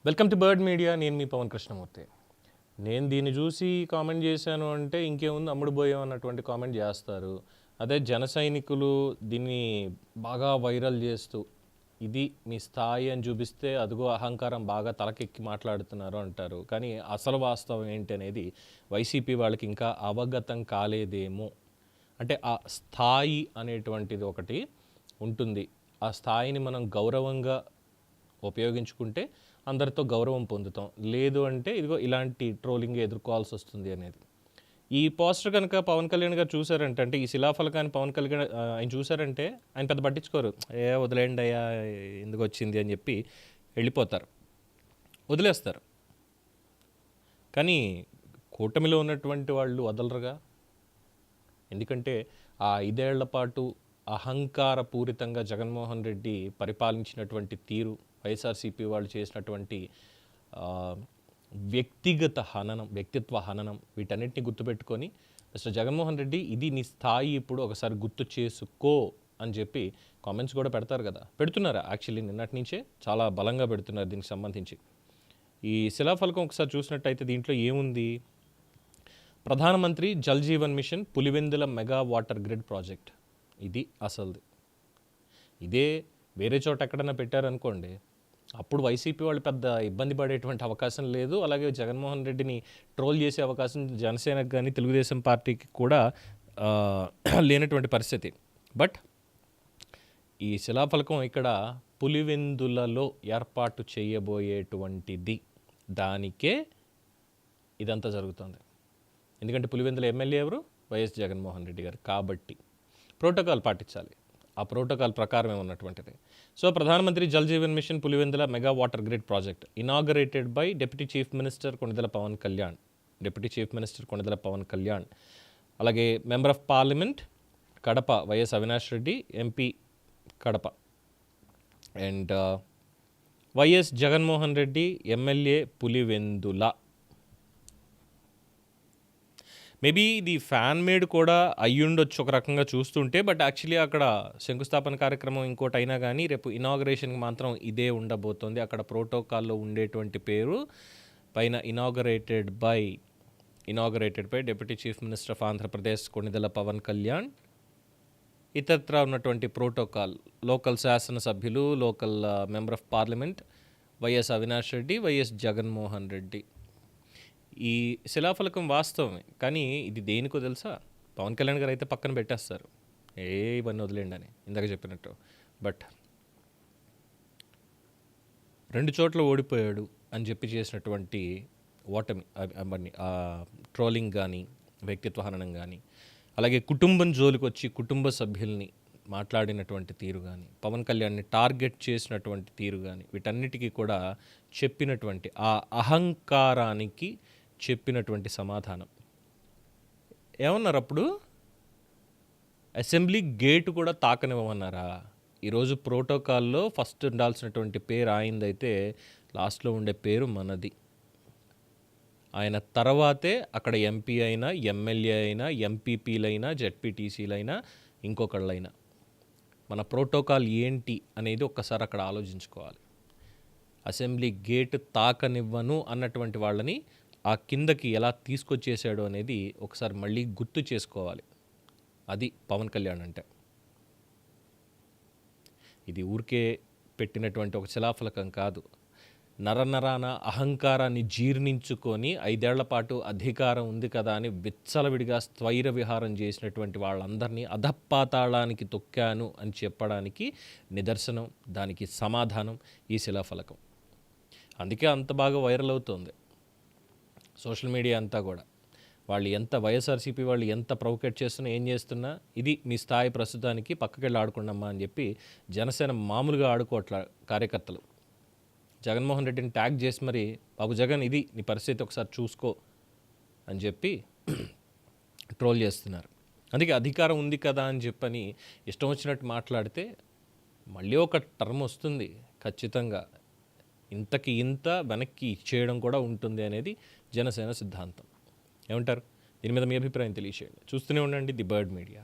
Welcome to bird media. నేను మీ పవన్ కృష్ణమూర్తి. నేను దీన్ని చూసి కామెంట్ చేశాను అంటే ఇంకేముంది, అమ్ముడు పోయాం అన్నటువంటి కామెంట్ చేస్తారు. అదే జన సైనికులు దీన్ని బాగా వైరల్ చేస్తూ ఇది మీ స్థాయి అని చూపిస్తే అదిగో అహంకారం బాగా తలకెక్కి మాట్లాడుతున్నారు అంటారు. కానీ అసలు వాస్తవం ఏంటి అనేది వైసీపీ వాళ్ళకి ఇంకా అవగతం కాలేదేమో. అంటే ఆ స్థాయి అనేటువంటిది ఒకటి ఉంటుంది. ఆ స్థాయిని మనం గౌరవంగా ఉపయోగించుకుంటే అందరితో గౌరవం పొందుతాం. లేదు అంటే ఇదిగో ఇలాంటి ట్రోలింగ్ ఎదుర్కోవాల్సి వస్తుంది అనేది. ఈ పోస్టర్ కనుక పవన్ కళ్యాణ్ గారు చూసారంటే, అంటే ఈ శిలాఫలకాన్ని పవన్ కళ్యాణ్ ఆయన చూసారంటే ఆయన పెద్ద పట్టించుకోరు. వదిలేయండి అయ్యా ఎందుకు వచ్చింది అని చెప్పి వెళ్ళిపోతారు, వదిలేస్తారు. కానీ కూటమిలో ఉన్నటువంటి వాళ్ళు వదలరుగా. ఎందుకంటే ఆ 5 ఏళ్ల పాటు అహంకారపూరితంగా జగన్మోహన్ రెడ్డి పరిపాలించినటువంటి తీరు, వైఎస్ఆర్సీపీ వాళ్ళు చేసినటువంటి వ్యక్తిగత హననం, వ్యక్తిత్వ హననం, వీటన్నిటిని గుర్తుపెట్టుకొని మిస్టర్ జగన్మోహన్ రెడ్డి ఇది నీ స్థాయి, ఇప్పుడు ఒకసారి గుర్తు చేసుకో అని చెప్పి కామెంట్స్ కూడా పెడతారు కదా, పెడుతున్నారు. యాక్చువల్లీ నిన్నటి నుంచే చాలా బలంగా పెడుతున్నారు దీనికి సంబంధించి. ఈ శిలాఫలకం ఒకసారి చూసినట్టయితే దీంట్లో ఏముంది? ప్రధానమంత్రి Jal Jeevan mission Pulivendula mega water grid project. ఇది అసలుది. ఇదే వేరే చోట ఎక్కడైనా పెట్టారనుకోండి, అప్పుడు వైసీపీ వాళ్ళు పెద్ద ఇబ్బంది పడేటువంటి అవకాశం లేదు. అలాగే జగన్మోహన్ రెడ్డిని ట్రోల్ చేసే అవకాశం జనసేనకు కానీ తెలుగుదేశం పార్టీకి కూడా లేనటువంటి పరిస్థితి. బట్ ఈ శిలాఫలకం ఇక్కడ పులివెందులలో ఏర్పాటు చేయబోయేటువంటిది, దానికే ఇదంతా జరుగుతుంది. ఎందుకంటే పులివెందుల ఎమ్మెల్యే ఎవరు? వైఎస్ జగన్మోహన్ రెడ్డి గారు. కాబట్టి ప్రోటోకాల్ పాటించాలి. ఆ ప్రోటోకాల్ ప్రకారమే ఉన్నటువంటిది. సో ప్రధానమంత్రి Jal Jeevan mission Pulivendula mega water grid project inaugurated by deputy chief minister Konidela Pawan Kalyan. Deputy chief minister Konidela Pawan Kalyan. అలాగే member of parliament Kadapa YS Avinash Reddy, MP Kadapa. And YS Jaganmohan Reddy MLA Pulivendula. Maybe ఇది ఫ్యాన్ మేడ్ కూడా అయ్యుండొచ్చు ఒక రకంగా చూస్తుంటే. బట్ యాక్చువల్లీ అక్కడ శంకుస్థాపన కార్యక్రమం ఇంకోటి అయినా కానీ రేపు ఇనాగరేషన్కి మాత్రం ఇదే ఉండబోతోంది. అక్కడ ప్రోటోకాల్లో ఉండేటువంటి పేరు పైన inaugurated by deputy chief minister of Andhra Pradesh Konidela Pawan Kalyan. ఇతరత్రా ఉన్నటువంటి ప్రోటోకాల్ లోకల్ శాసనసభ్యులు, local member of parliament YS Avinash Reddy, YS Jaganmohan Reddy. ఈ శిలాఫలకం వాస్తవమే, కానీ ఇది దేనికో తెలుసా? పవన్ కళ్యాణ్ గారు అయితే పక్కన పెట్టేస్తారు, ఇవన్నీ వదిలేండి అని ఇందాక చెప్పినట్టు. బట్ 2 చోట్ల ఓడిపోయాడు అని చెప్పి చేసినటువంటి ఓటమి, అవన్నీ ట్రోలింగ్ కానీ, వ్యక్తిత్వ హననం కానీ, అలాగే కుటుంబం జోలికి వచ్చి కుటుంబ సభ్యుల్ని మాట్లాడినటువంటి తీరు కానీ, పవన్ కళ్యాణ్ని టార్గెట్ చేసినటువంటి తీరు కానీ, వీటన్నిటికీ కూడా చెప్పినటువంటి ఆ అహంకారానికి చెప్పినటువంటి సమాధానం ఏమన్నారు? అప్పుడు అసెంబ్లీ గేటు కూడా తాకనివ్వమన్నారా? ఈరోజు ప్రోటోకాల్లో ఫస్ట్ ఉండాల్సినటువంటి పేరు ఆయనదైతే లాస్ట్లో ఉండే పేరు మనది. ఆయన తర్వాతే అక్కడ ఎంపీ అయినా, ఎమ్మెల్యే అయినా, ఎంపీపీలైనా, జెడ్పీటీసీలైనా, ఇంకొకళ్ళైనా. మన ప్రోటోకాల్ ఏంటి అనేది ఒక్కసారి అక్కడ ఆలోచించుకోవాలి. అసెంబ్లీ గేటు తాకనివ్వను అన్నటువంటి వాళ్ళని ఆ కిందకి ఎలా తీసుకొచ్చేసాడు అనేది ఒకసారి మళ్ళీ గుర్తు చేసుకోవాలి. అది పవన్ కళ్యాణ్ అంటే. ఇది ఊరికే పెట్టినటువంటి ఒక శిలాఫలకం కాదు. నరనరాన అహంకారాన్ని జీర్ణించుకొని 5 ఏళ్ల పాటు అధికారం ఉంది కదా అని విచ్చలవిడిగా స్వైర విహారం చేసినటువంటి వాళ్ళందరినీ అధపాతాళానికి తొక్కాను అని చెప్పడానికి నిదర్శనం, దానికి సమాధానం ఈ శిలాఫలకం. అందుకే అంత బాగా వైరల్ అవుతుంది సోషల్ మీడియా అంతా కూడా. వాళ్ళు ఎంత వైఎస్ఆర్సీపీ వాళ్ళు ఎంత ప్రొవోకేట్ చేస్తున్నా, ఏం చేస్తున్నా, ఇది మీ స్థాయి ప్రస్తుతానికి, పక్కకెళ్ళి ఆడుకున్నామ్మా అని చెప్పి జనసేన మామూలుగా ఆడుకోవట్ల కార్యకర్తలు జగన్మోహన్ రెడ్డిని ట్యాగ్ చేసి మరి, బాబు జగన్ ఇది నీ పరిస్థితి ఒకసారి చూసుకో అని చెప్పి ట్రోల్ చేస్తున్నారు. అందుకే అధికారం ఉంది కదా అని చెప్పని ఇష్టం వచ్చినట్టు మాట్లాడితే మళ్ళీ ఒక టర్మ్ వస్తుంది ఖచ్చితంగా. ఇంతకి ఇంత వెనక్కి ఇచ్చేయడం కూడా ఉంటుంది అనేది జనసేన సిద్ధాంతం. ఏమంటారు? దీని మీద మీ అభిప్రాయం తెలియచేయండి. చూస్తూనే ఉండండి ది బర్డ్ మీడియా.